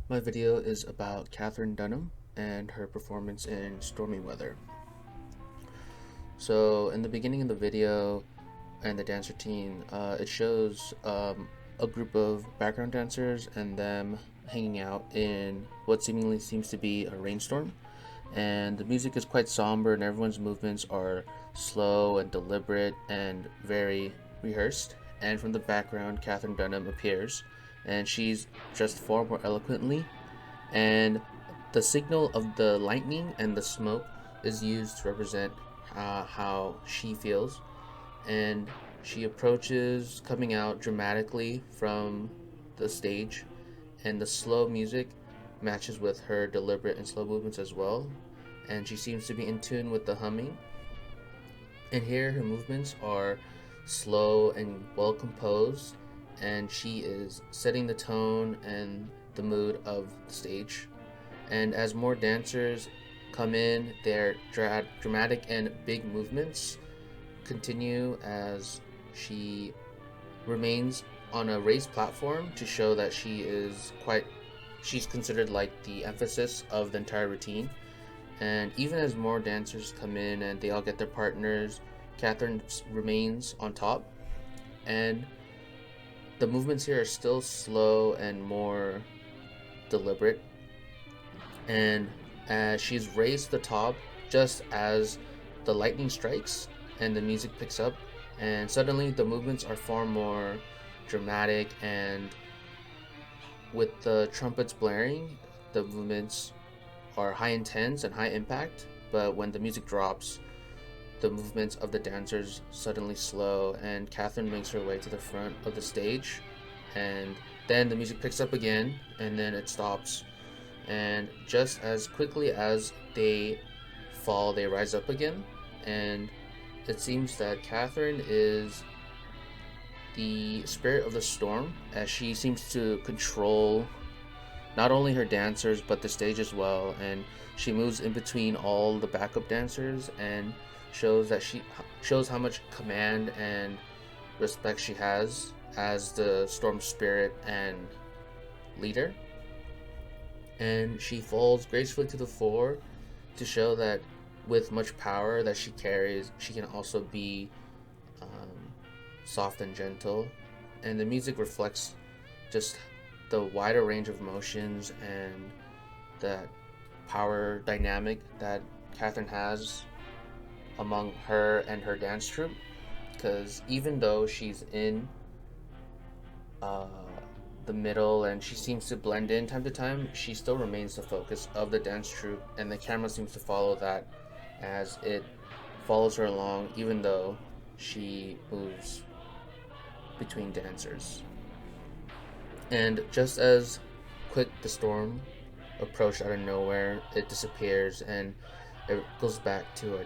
My video is about Katherine Dunham and her performance in stormy weather. So, in the beginning of the video and the dance routine, it shows a group of background dancers and them hanging out in what seemingly seems to be a rainstorm. And the music is quite somber, and everyone's movements are slow and deliberate and very rehearsed. And from the background, Katherine Dunham appears, and she's dressed far more eloquently, and the signal of the lightning and the smoke is used to represent how she feels. And she approaches, coming out dramatically from the stage, and the slow music matches with her deliberate and slow movements as well. And she seems to be in tune with the humming. And here her movements are slow and well composed, and she is setting the tone and the mood of the stage. And as more dancers come in, their dramatic and big movements continue as she remains on a raised platform to show that she's considered like the emphasis of the entire routine. And even as more dancers come in and they all get their partners, Katherine remains on top, and the movements here are still slow and more deliberate. And as she's raised to the top, just as the lightning strikes and the music picks up, and suddenly the movements are far more dramatic, and with the trumpets blaring, the movements are high intense and high impact. But when the music drops, the movements of the dancers suddenly slow, and Katherine makes her way to the front of the stage, and then the music picks up again, and then it stops. And just as quickly as they fall, they rise up again. And it seems that Katherine is the spirit of the storm, as she seems to control not only her dancers but the stage as well. And she moves in between all the backup dancers and shows how much command and respect she has as the storm spirit and leader. And she falls gracefully to the floor to show that with much power that she carries, she can also be um, soft and gentle. And the music reflects just the wider range of emotions and that power dynamic that Katherine has among her and her dance troupe. Because even though she's in uh, the middle and she seems to blend in time to time, she still remains the focus of the dance troupe, and the camera seems to follow that as it follows her along, even though she moves between dancers. And just as quick the storm approached out of nowhere, it disappears and it goes back to our